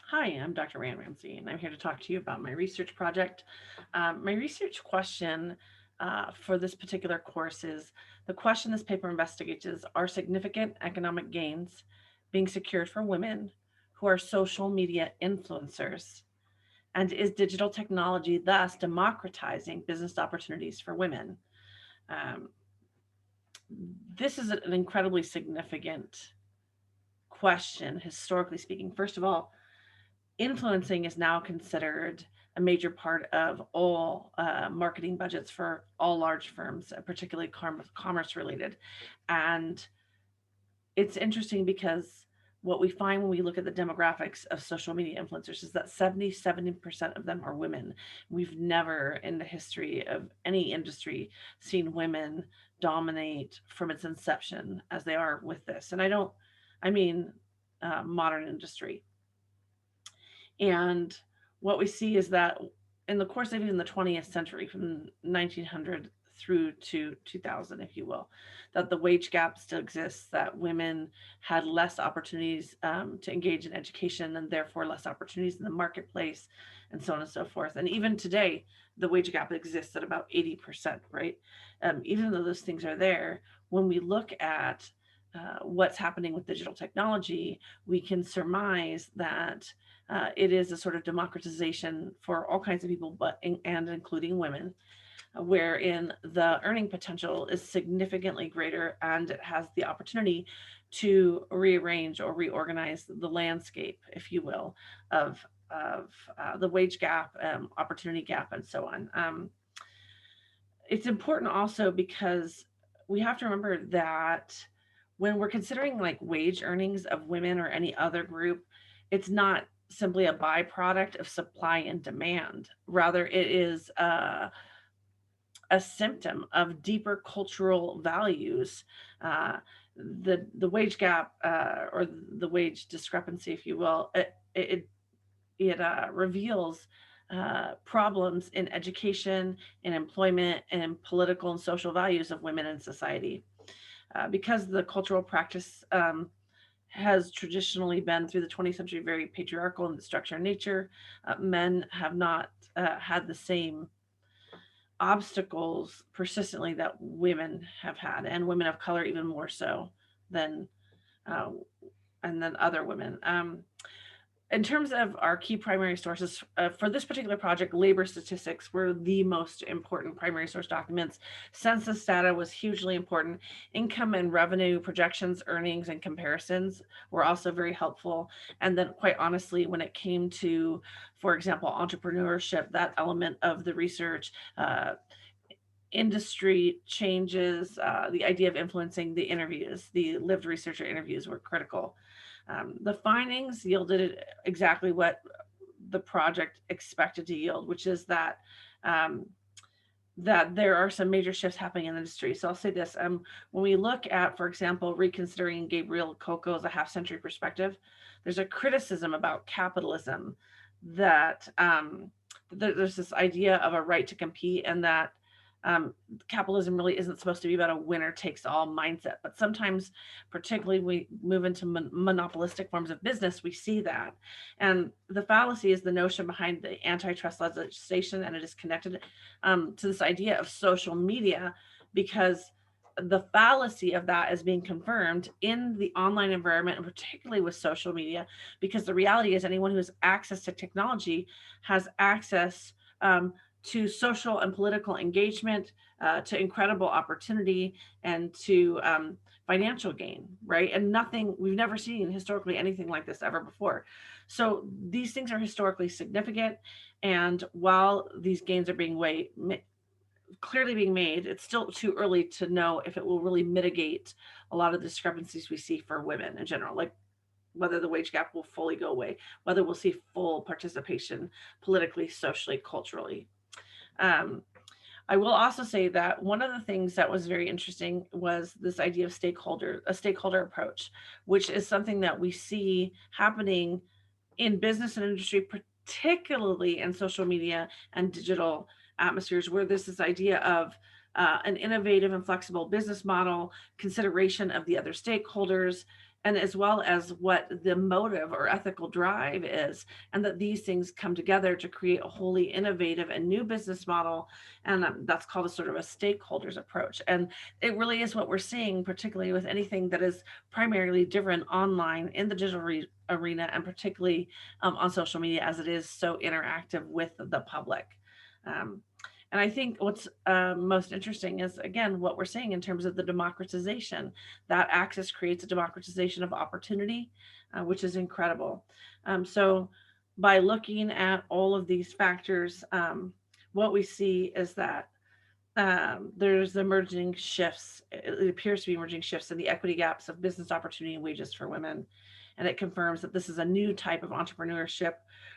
Hi, I'm Dr. RaeAnn Ramsey, and I'm here to talk to you about my research project. My research question for this particular course is the question this paper investigates is: are significant economic gains being secured for women who are social media influencers? And is digital technology thus democratizing business opportunities for women? Um, this is an incredibly significant question, historically speaking. First of all, influencing is now considered a major part of all marketing budgets for all large firms, particularly commerce related. And it's interesting because what we find when we look at the demographics of social media influencers is that 70% of them are women. We've never in the history of any industry seen women dominate from its inception as they are with this. And I mean, modern industry. And what we see is that in the course of even the 20th century, from 1900 through to 2000, if you will, that the wage gap still exists, that women had less opportunities to engage in education and therefore less opportunities in the marketplace, and so on and so forth. And even today, the wage gap exists at about 80%, right? Even though those things are there, when we look at what's happening with digital technology, we can surmise that it is a sort of democratization for all kinds of people, but and including women, wherein the earning potential is significantly greater, and it has the opportunity to rearrange or reorganize the landscape, if you will, of the wage gap, opportunity gap, and so on. It's important also because we have to remember that when we're considering like wage earnings of women or any other group, it's not simply a byproduct of supply and demand. Rather, it is a symptom of deeper cultural values. The wage gap or the wage discrepancy, if you will, it reveals problems in education, in employment, and in political and social values of women in society. Because the cultural practice has traditionally been through the 20th century very patriarchal in the structure and nature, men have not had the same obstacles persistently that women have had, and women of color even more so than uh, and then other women. In terms of our key primary sources for this particular project, labor statistics were the most important primary source documents. Census data was hugely important. Income and revenue projections, earnings, and comparisons were also very helpful. And then, quite honestly, when it came to, for example, entrepreneurship, that element of the research, industry changes, the idea of influencing the interviews, the lived researcher interviews were critical. The findings yielded exactly what the project expected to yield, which is um, that there are some major shifts happening in the industry. So I'll say this: when we look at, for example, reconsidering Gabriel Coco's A Half Century Perspective, there's a criticism about capitalism that there's this idea of a right to compete, and that um, capitalism really isn't supposed to be about a winner takes all mindset. But sometimes, particularly we move into monopolistic forms of business, we see that. And the fallacy is the notion behind the antitrust legislation, and it is connected to this idea of social media, because the fallacy of that is being confirmed in the online environment, and particularly with social media, because the reality is anyone who has access to technology has access to social and political engagement, to incredible opportunity, and to financial gain, right? And nothing, we've never seen historically anything like this ever before. So these things are historically significant. And while these gains are clearly being made, it's still too early to know if it will really mitigate a lot of the discrepancies we see for women in general, like whether the wage gap will fully go away, whether we'll see full participation politically, socially, culturally. Um, I will also say that one of the things that was very interesting was this idea of a stakeholder approach, which is something that we see happening in business and industry, particularly in social media and digital atmospheres, where there's this idea of an innovative and flexible business model, consideration of the other stakeholders, and as well as what the motive or ethical drive is, and that these things come together to create a wholly innovative and new business model. And that's called a sort of a stakeholders approach. And it really is what we're seeing, particularly with anything that is primarily driven online in the digital arena, and particularly on social media, as it is so interactive with the public. Um, and I think what's most interesting is, again, what we're seeing in terms of the democratization. That access creates a democratization of opportunity, which is incredible. So, by looking at all of these factors, what we see is that there's emerging shifts. It appears to be emerging shifts in the equity gaps of business opportunity and wages for women. And it confirms that this is a new type of entrepreneurship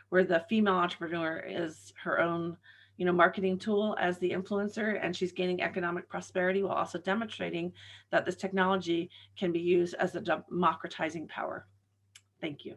where the female entrepreneur is her own, marketing tool as the influencer, and she's gaining economic prosperity while also demonstrating that this technology can be used as a democratizing power. Thank you.